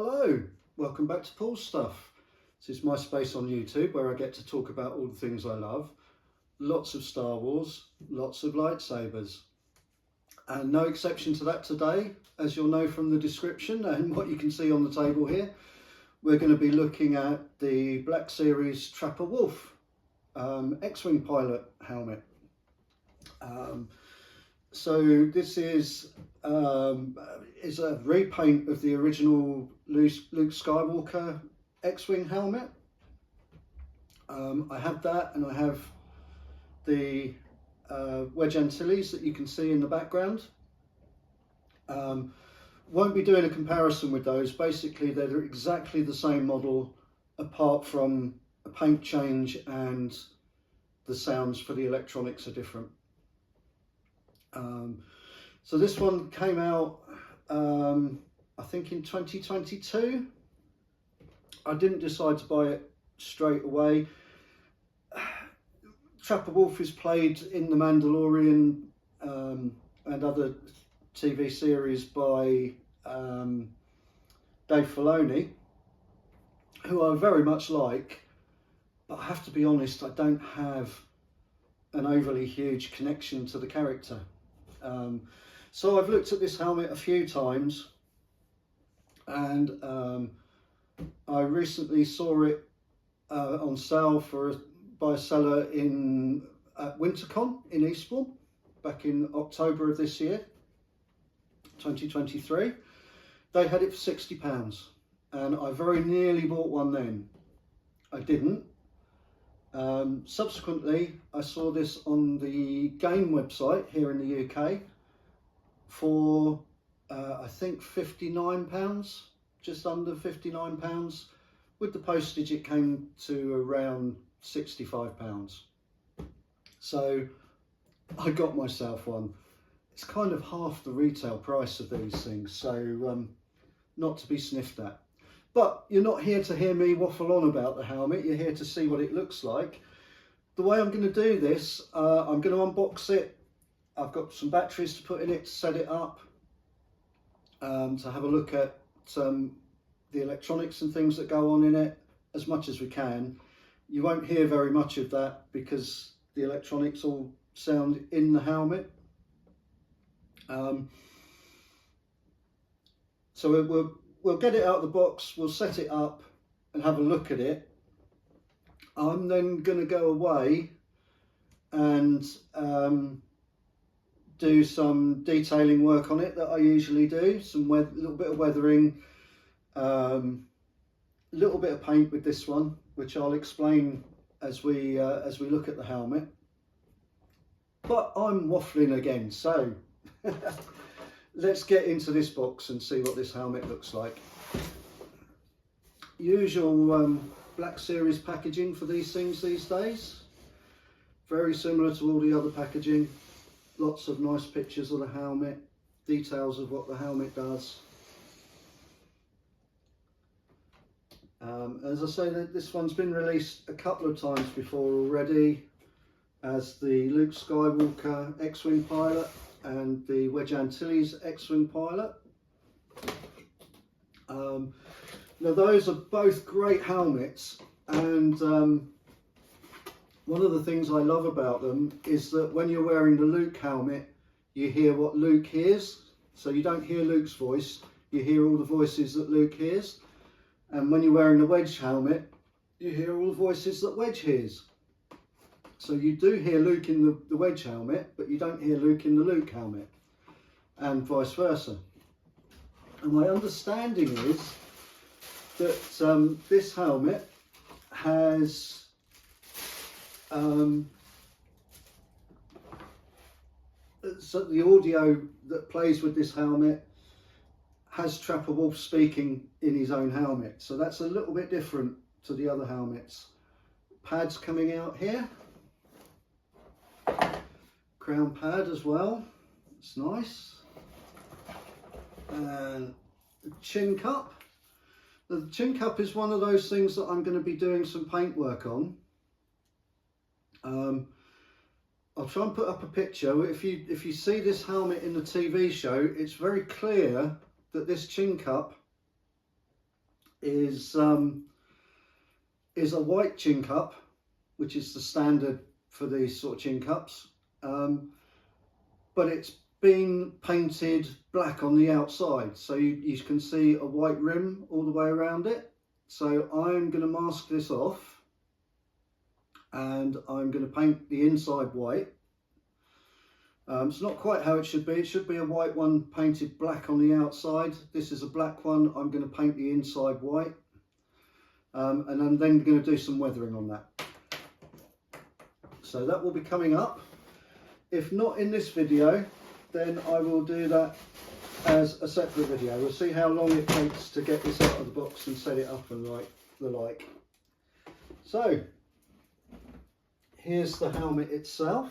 Hello, welcome back to Paul's Stuff. This is my space on YouTube where I get to talk about all the things I love. Lots of Star Wars, lots of lightsabers. And no exception to that today, as you'll know from the description and what you can see on the table here. We're going to be looking at the Black Series Trapper Wolf X-Wing pilot helmet. So this is a repaint of the original Luke Skywalker X-Wing helmet. I have that, and I have the Wedge Antilles that you can see in the background. Won't be doing a comparison with those. Basically, they're exactly the same model, apart from a paint change and the sounds for the electronics are different. So this one came out, I think in 2022. I didn't decide to buy it straight away. Trapper Wolf is played in The Mandalorian and other TV series by Dave Filoni, who I very much like, but I have to be honest, I don't have an overly huge connection to the character. So I've looked at this helmet a few times, and I recently saw it on sale by a seller at Wintercon in Eastbourne back in October of this year, 2023. They had it for £60, and I very nearly bought one then. I didn't. Subsequently, I saw this on the game website here in the UK for I think £59, just under £59. With the postage, it came to around £65. So I got myself one. It's kind of half the retail price of these things, so not to be sniffed at. But you're not here to hear me waffle on about the helmet, you're here to see what it looks like. The way I'm going to do this, I'm going to unbox it. I've got some batteries to put in it to set it up, to have a look at the electronics and things that go on in it as much as we can. You won't hear very much of that because the electronics all sound in the helmet. So we'll get it out of the box, we'll set it up and have a look at it. I'm then going to go away and do some detailing work on it that I usually do, a little bit of weathering, a little bit of paint with this one, which I'll explain as we look at the helmet. But I'm waffling again, so let's get into this box and see what this helmet looks like. Usual Black Series packaging for these things these days. Very similar to all the other packaging. Lots of nice pictures of the helmet, details of what the helmet does. As I say, this one's been released a couple of times before already as the Luke Skywalker X-Wing pilot and the Wedge Antilles X-Wing pilot. Now those are both great helmets, and one of the things I love about them is that when you're wearing the Luke helmet, you hear what Luke hears. So you don't hear Luke's voice, you hear all the voices that Luke hears. And when you're wearing the Wedge helmet, you hear all the voices that Wedge hears. So you do hear Luke in the Wedge helmet, but you don't hear Luke in the Luke helmet, and vice versa. And my understanding is that this helmet has so the audio that plays with this helmet has Trapper Wolf speaking in his own helmet, so that's a little bit different to the other helmets. Pads coming out here, crown pad as well, it's nice, and the chin cup. The chin cup is one of those things that I'm going to be doing some paint work on. I'll try and put up a picture. If you see this helmet in the TV show, it's very clear that this chin cup is a white chin cup, which is the standard for these sort of chin cups, but it's been painted black on the outside, so you can see a white rim all the way around it. So I'm going to mask this off and I'm going to paint the inside white. It's not quite how it should be. It should be a white one painted black on the outside. This is a black one. I'm going to paint the inside white, and I'm then going to do some weathering on that. So that will be coming up. If not in this video, then I will do that as a separate video. We'll see how long it takes to get this out of the box and set it up and the like. So here's the helmet itself.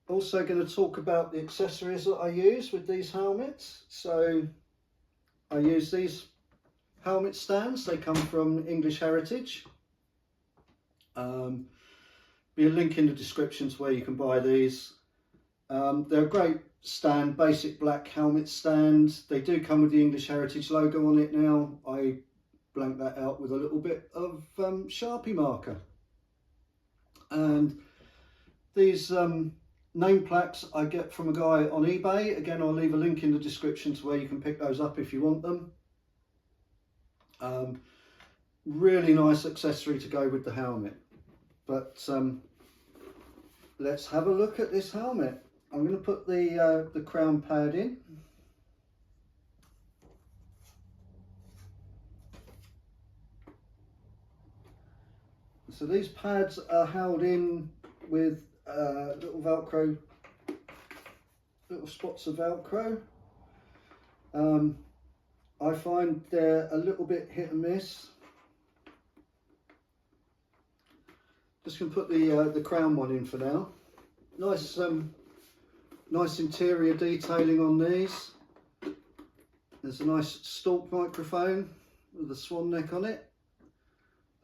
Also going to talk about the accessories that I use with these helmets. So I use these helmet stands. They come from English Heritage. Be a link in the description to where you can buy these. They're a great stand, basic black helmet stand. They do come with the English Heritage logo on it now. I blanked that out with a little bit of Sharpie marker. And these name plaques I get from a guy on eBay. Again, I'll leave a link in the description to where you can pick those up if you want them. Really nice accessory to go with the helmet. But let's have a look at this helmet. I'm going to put the crown pad in. So these pads are held in with little Velcro, little spots of Velcro. I find they're a little bit hit and miss. Just going to put the crown one in for now. Nice, nice interior detailing on these. There's a nice stalk microphone with a swan neck on it.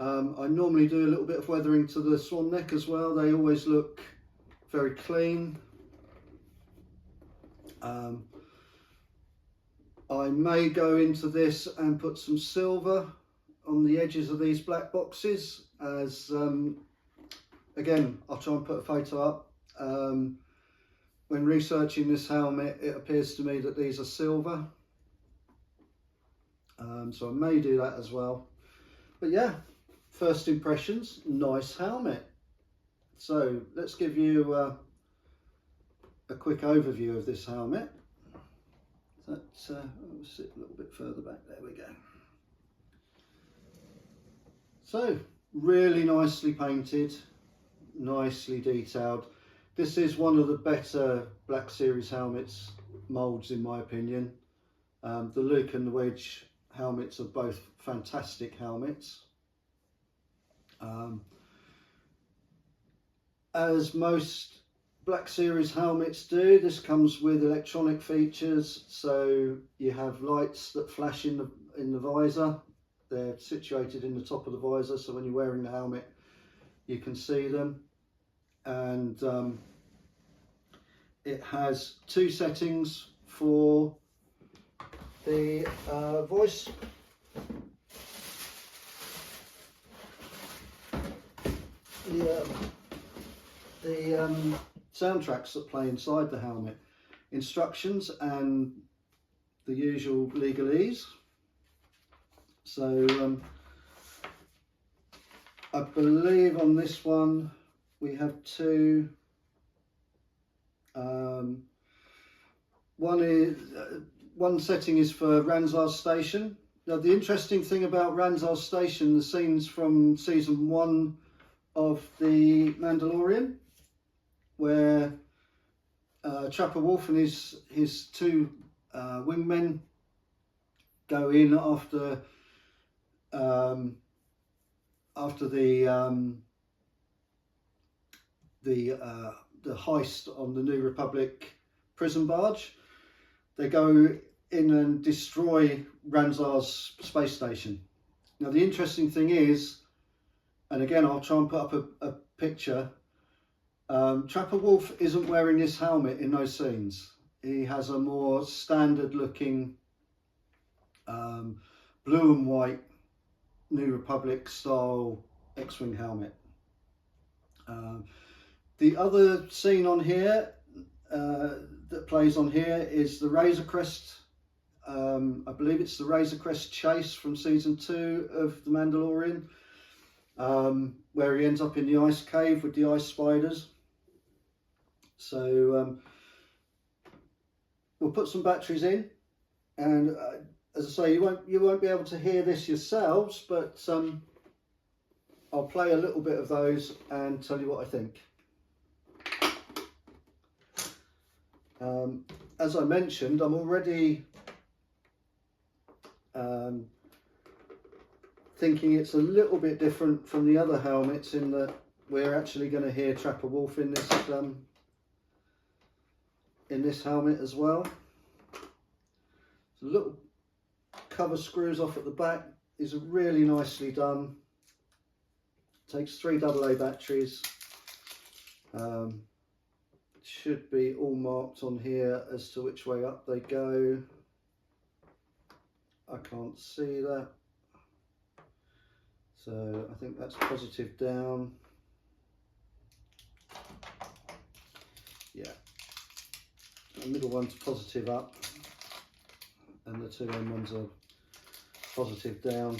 I normally do a little bit of weathering to the swan neck as well. They always look very clean. I may go into this and put some silver on the edges of these black boxes as again, I'll try and put a photo up. When researching this helmet, it appears to me that these are silver. So I may do that as well. But yeah, first impressions, nice helmet. So let's give you a quick overview of this helmet. I'll sit a little bit further back, there we go. So really nicely painted, nicely detailed. This is one of the better Black Series helmets moulds in my opinion. The Luke and the Wedge helmets are both fantastic helmets. As most Black Series helmets do, this comes with electronic features. So you have lights that flash in the visor. They're situated in the top of the visor, so when you're wearing the helmet you can see them. And it has two settings for the voice. The soundtracks that play inside the helmet, instructions and the usual legalese. So I believe on this one we have two. One setting is for Ranzar's Station. Now the interesting thing about Ranzar's Station, the scenes from season 1 of The Mandalorian, where Trapper Wolf and his two wingmen go in after the heist on the New Republic prison barge. They go in and destroy Ranzar's space station. Now the interesting thing is, and again I'll try and put up a picture, Trapper Wolf isn't wearing this helmet in those scenes. He has a more standard looking blue and white New Republic style X-Wing helmet. The other scene on here that plays on here is the Razor Crest. I believe it's the Razor Crest chase from season 2 of The Mandalorian, where he ends up in the ice cave with the ice spiders. So we'll put some batteries in, and as I say, you won't be able to hear this yourselves, but I'll play a little bit of those and tell you what I think. As I mentioned, I'm already thinking it's a little bit different from the other helmets in that we're actually going to hear Trapper Wolf in this helmet as well. The little cover screws off at the back is really nicely done. Takes 3 AA batteries. Should be all marked on here as to which way up they go. I can't see that, so I think that's positive down. Yeah, the middle one's positive up and the 2 end ones are positive down.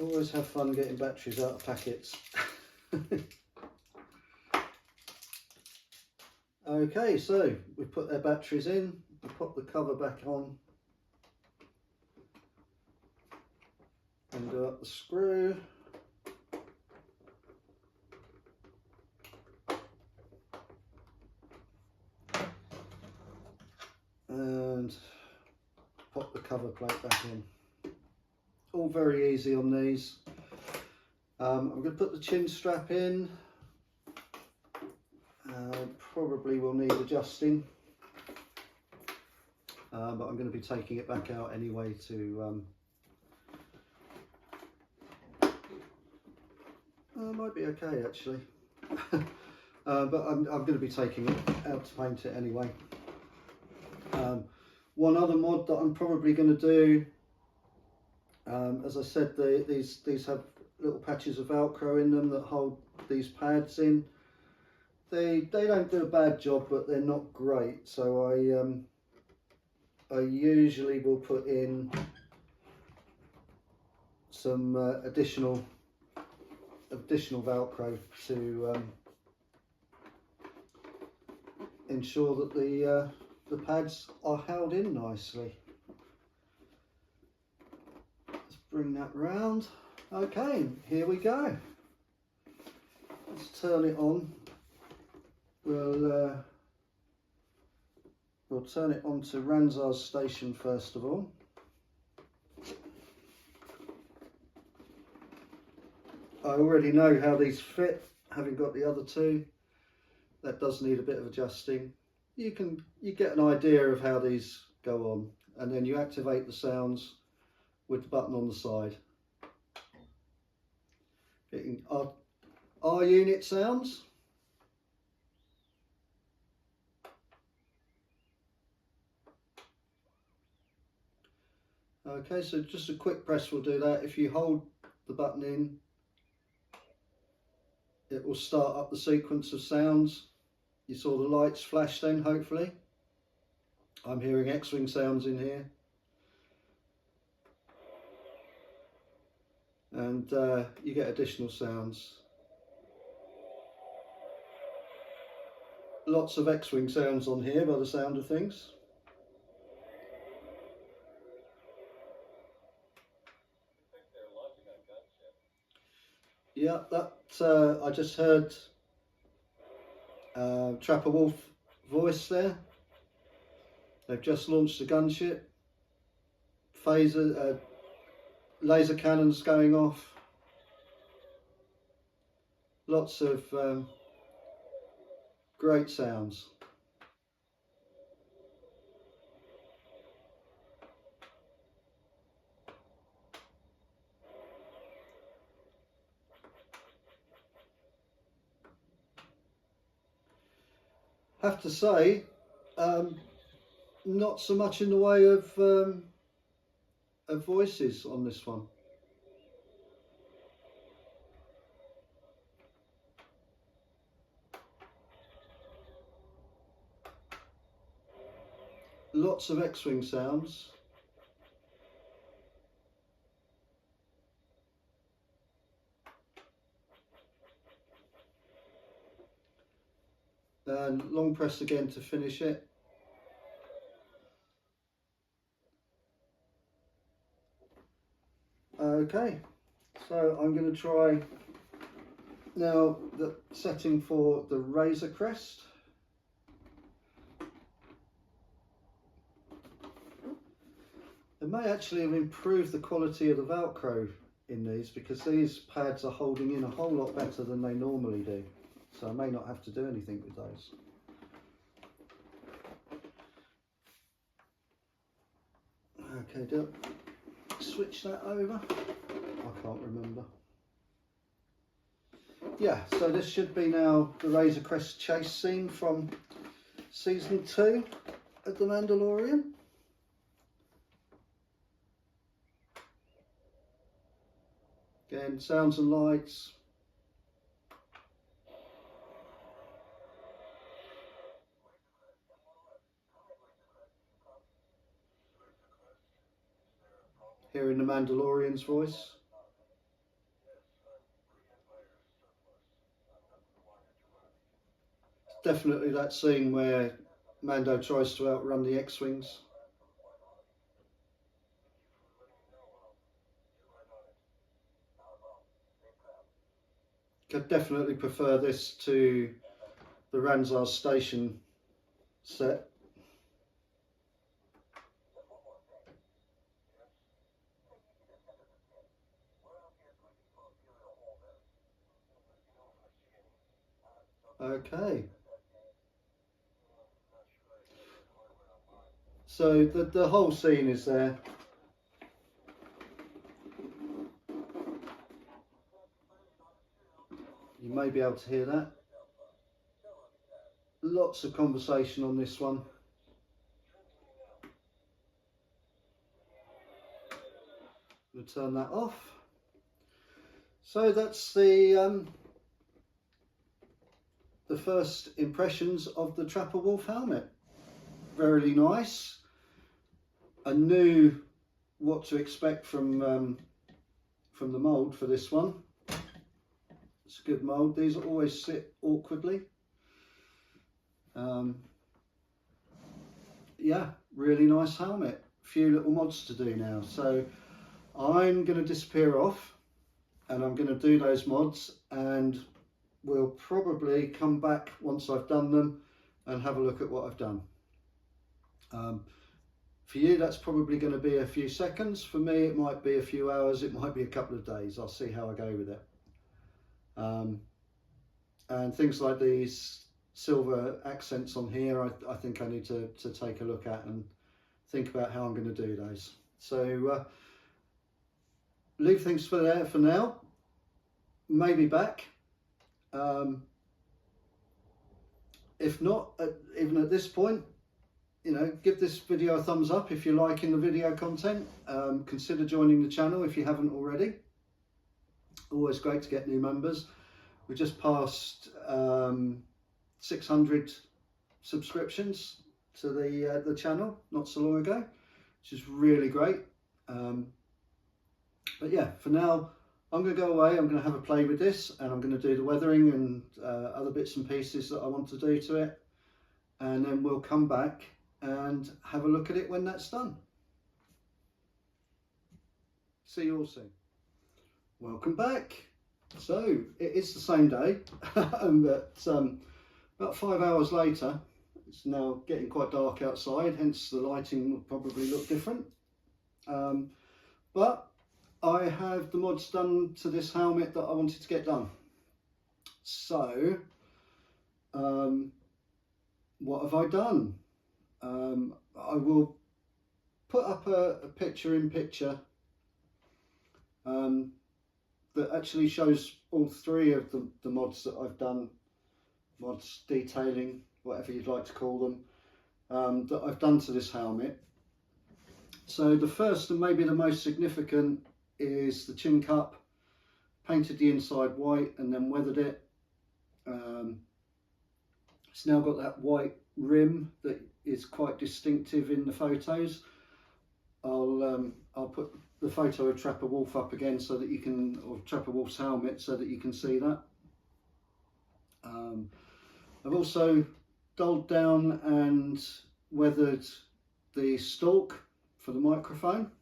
Always have fun getting batteries out of packets. Okay, so we put their batteries in, we pop the cover back on, and go up the screw. And pop the cover plate back in. All very easy on these. I'm going to put the chin strap in. Probably will need adjusting, but I'm going to be taking it back out anyway to might be okay actually. But I'm going to be taking it out to paint it anyway. One other mod that I'm probably going to do, as I said, these have little patches of Velcro in them that hold these pads in. They don't do a bad job, but they're not great. So I usually will put in some additional Velcro to ensure that the pads are held in nicely. Let's bring that round. Okay, here we go. Let's turn it on. We'll turn it on to Ranzar's station first of all. I already know how these fit, having got the other 2. That does need a bit of adjusting. You get an idea of how these go on, and then you activate the sounds with the button on the side. Getting R unit sounds. Okay, so just a quick press will do that. If you hold the button in, it will start up the sequence of sounds. You saw the lights flash then, hopefully. I'm hearing X-Wing sounds in here. And you get additional sounds. Lots of X-Wing sounds on here by the sound of things. Yeah, that I just heard Trapper Wolf voice there. They've just launched a gunship. Phaser, laser cannons going off. Lots of great sounds. Have to say, not so much in the way of voices on this one. Lots of X-wing sounds. And long press again to finish it. Okay, so I'm going to try now the setting for the Razor Crest. It may actually have improved the quality of the Velcro in these, because these pads are holding in a whole lot better than they normally do. So I may not have to do anything with those. Okay, do switch that over. I can't remember. Yeah, so this should be now the Razor Crest chase scene from season 2 of The Mandalorian. Again, sounds and lights. Hearing the Mandalorian's voice. Definitely that scene where Mando tries to outrun the X-Wings. Could definitely prefer this to the Ranzar Station set. Okay. So the whole scene is there. You may be able to hear that. Lots of conversation on this one. We'll turn that off. So that's the first impressions of the Trapper Wolf helmet. Very nice. I knew what to expect from the mould for this one. It's a good mould. These always sit awkwardly. Yeah, really nice helmet. A few little mods to do now. So I'm going to disappear off and I'm going to do those mods, and we'll probably come back once I've done them and have a look at what I've done. For you, that's probably going to be a few seconds. For me, it might be a few hours. It might be a couple of days. I'll see how I go with it. And things like these silver accents on here, I think I need to take a look at and think about how I'm going to do those. So leave things for there for now. Maybe back. If not, even at this point, you know, give this video a thumbs up if you're liking the video content. Consider joining the channel if you haven't already. Always great to get new members. We just passed 600 subscriptions to the channel not so long ago, which is really great. But yeah, for now, I'm going to go away. I'm going to have a play with this, and I'm going to do the weathering and other bits and pieces that I want to do to it, and then we'll come back and have a look at it when that's done. See you all soon. Welcome back. So it is the same day, but about 5 hours later. It's now getting quite dark outside, hence the lighting will probably look different. But I have the mods done to this helmet that I wanted to get done. So what have I done? I will put up a picture-in-picture that actually shows all 3 of the mods that I've done mods, detailing, whatever you'd like to call them, that I've done to this helmet. So the first and maybe the most significant is the chin cup. Painted the inside white and then weathered it. It's now got that white rim that is quite distinctive in the photos. I'll put the photo of Trapper Wolf up again so that you can, or Trapper Wolf's helmet, so that you can see that. I've also dulled down and weathered the stalk for the microphone.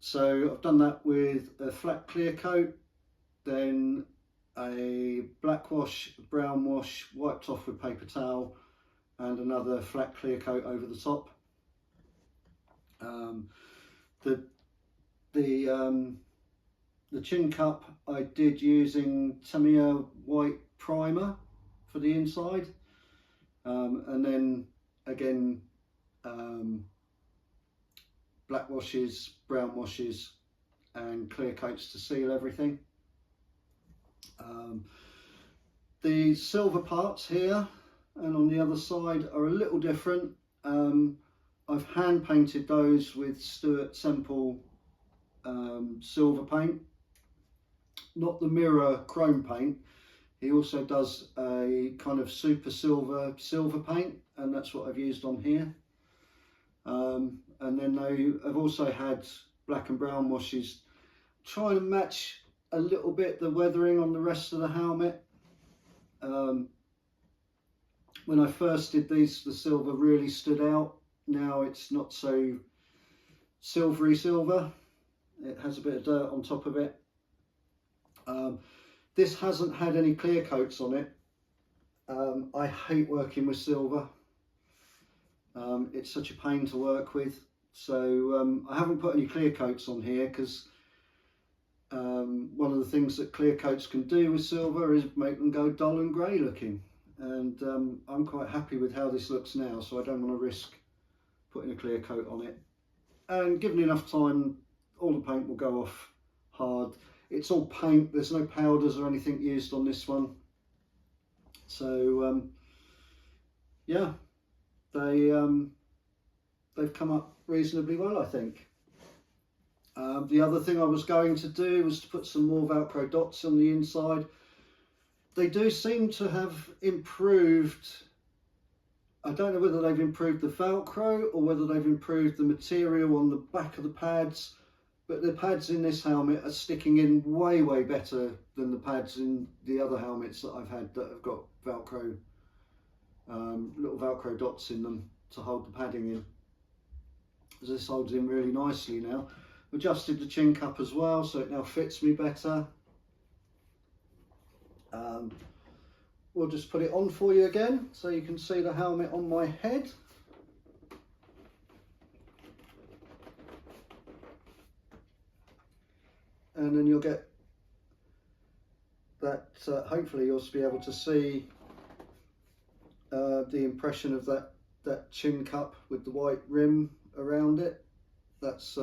So I've done that with a flat clear coat, then a black wash, brown wash, wiped off with paper towel, and another flat clear coat over the top. The chin cup I did using Tamiya white primer for the inside, and then again black washes, brown washes and clear coats to seal everything. The silver parts here and on the other side are a little different. I've hand painted those with Stuart Semple silver paint, not the mirror chrome paint. He also does a kind of super silver paint, and that's what I've used on here. And then I've also had black and brown washes, trying to match a little bit the weathering on the rest of the helmet. When I first did these, the silver really stood out. Now it's not so silvery silver. It has a bit of dirt on top of it. This hasn't had any clear coats on it. I hate working with silver. It's such a pain to work with. So I haven't put any clear coats on here because one of the things that clear coats can do with silver is make them go dull and grey looking. And I'm quite happy with how this looks now, so I don't want to risk putting a clear coat on it. And given enough time, all the paint will go off hard. It's all paint, there's no powders or anything used on this one. So yeah, they've come up reasonably well, I think. The other thing I was going to do was to put some more Velcro dots on the inside. They do seem to have improved. I don't know whether they've improved the Velcro or whether they've improved the material on the back of the pads, but the pads in this helmet are sticking in way better than the pads in the other helmets that I've had that have got Velcro, little Velcro dots in them to hold the padding in. This holds in really nicely now. Adjusted the chin cup as well, so it now fits me better. We'll just put it on for you again so you can see the helmet on my head. And then you'll get that, hopefully you'll be able to see the impression of that chin cup with the white rim around it. That's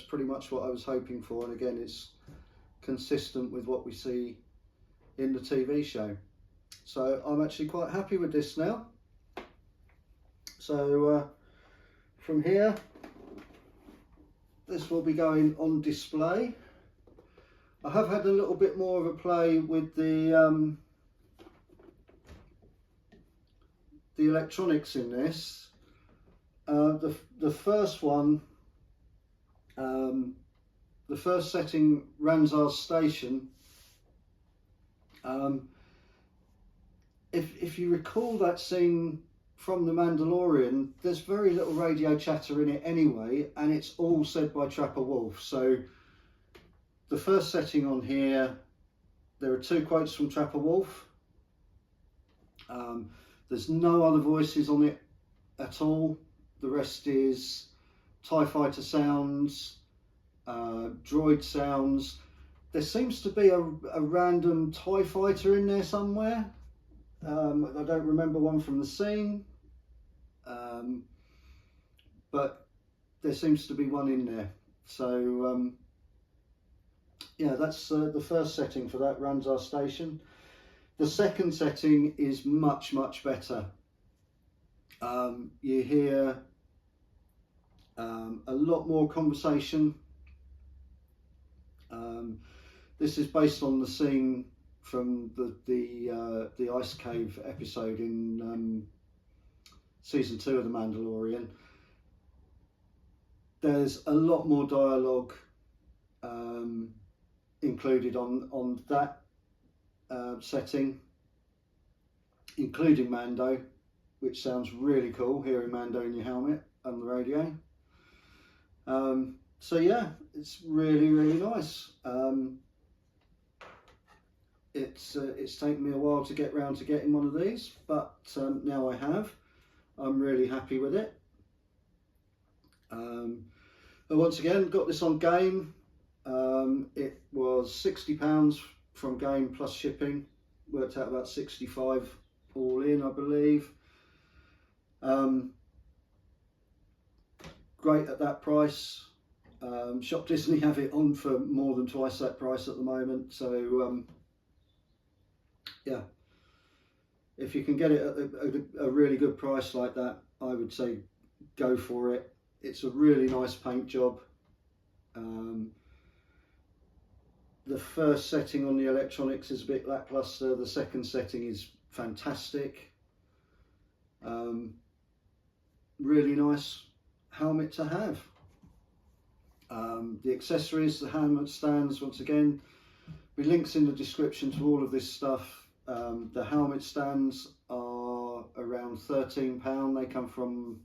pretty much what I was hoping for, and again it's consistent with what we see in the TV show. So I'm actually quite happy with this now. So from here, this will be going on display. I have had a little bit more of a play with the electronics in this. The first one, the first setting, Ranzar's station. If you recall that scene from The Mandalorian, there's very little radio chatter in it anyway, and it's all said by Trapper Wolf. So the first setting on here, there are 2 quotes from Trapper Wolf. There's no other voices on it at all. The rest is TIE fighter sounds, droid sounds. There seems to be a random TIE fighter in there somewhere. I don't remember one from the scene, but there seems to be one in there. So yeah, that's the first setting for that, runs our station. The second setting is much better. You hear a lot more conversation. This is based on the scene from the ice cave episode in season 2 of The Mandalorian. There's a lot more dialogue included on that setting, including Mando, which sounds really cool, hearing Mando in your helmet on the radio. So yeah, it's really nice. It's taken me a while to get round to getting one of these, but now I have. I'm really happy with it. But once again, got this on Game. It was £60 from Game plus shipping, worked out about 65 all in, I believe. Great at that price. Shop Disney have it on for more than twice that price at the moment, so yeah, if you can get it at a really good price like that, I would say go for it. It's a really nice paint job. The first setting on the electronics is a bit lackluster. The second setting is fantastic. Really nice helmet to have. The accessories, the helmet stands, once again, with links in the description to all of this stuff. The helmet stands are around £13. They come from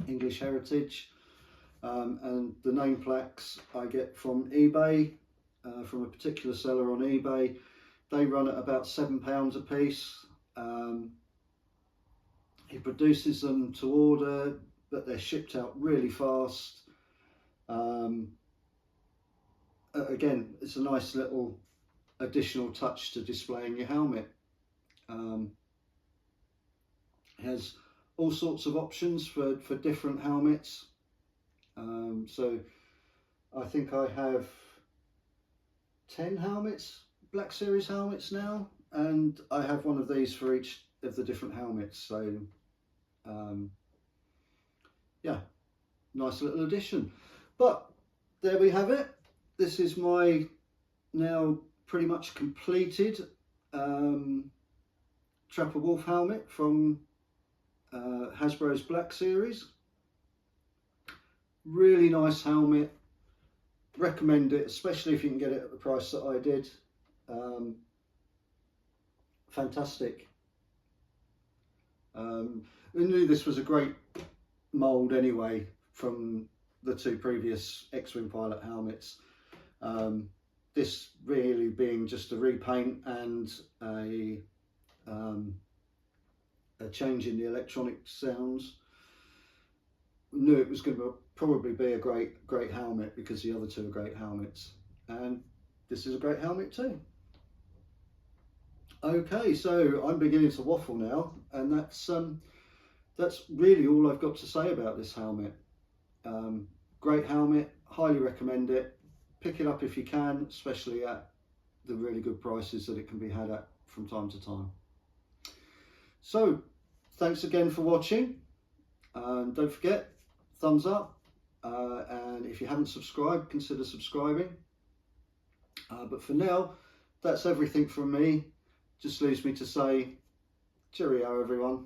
English Heritage, and the name plaques I get from eBay, from a particular seller on eBay. They run at about £7 a piece. He produces them to order, but they're shipped out really fast. Again, it's a nice little additional touch to displaying your helmet. It has all sorts of options for different helmets. So I think I have 10 helmets, Black Series helmets now, and I have one of these for each of the different helmets. So yeah, nice little addition. But there we have it. This is my now pretty much completed Trapper Wolf helmet from Hasbro's Black Series. Really nice helmet. Recommend it, especially if you can get it at the price that I did. Fantastic. I knew this was a great mould anyway from the 2 previous X-Wing pilot helmets. This really being just a repaint and a change in the electronic sounds. Knew it was going to probably be a great helmet, because the other 2 are great helmets, and this is a great helmet too. Okay, so I'm beginning to waffle now, and that's really all I've got to say about this helmet. Great helmet, highly recommend it. Pick it up if you can, especially at the really good prices that it can be had at from time to time. So thanks again for watching, and don't forget, thumbs up, and if you haven't subscribed, consider subscribing. But for now, that's everything from me. Just leaves me to say cheerio everyone.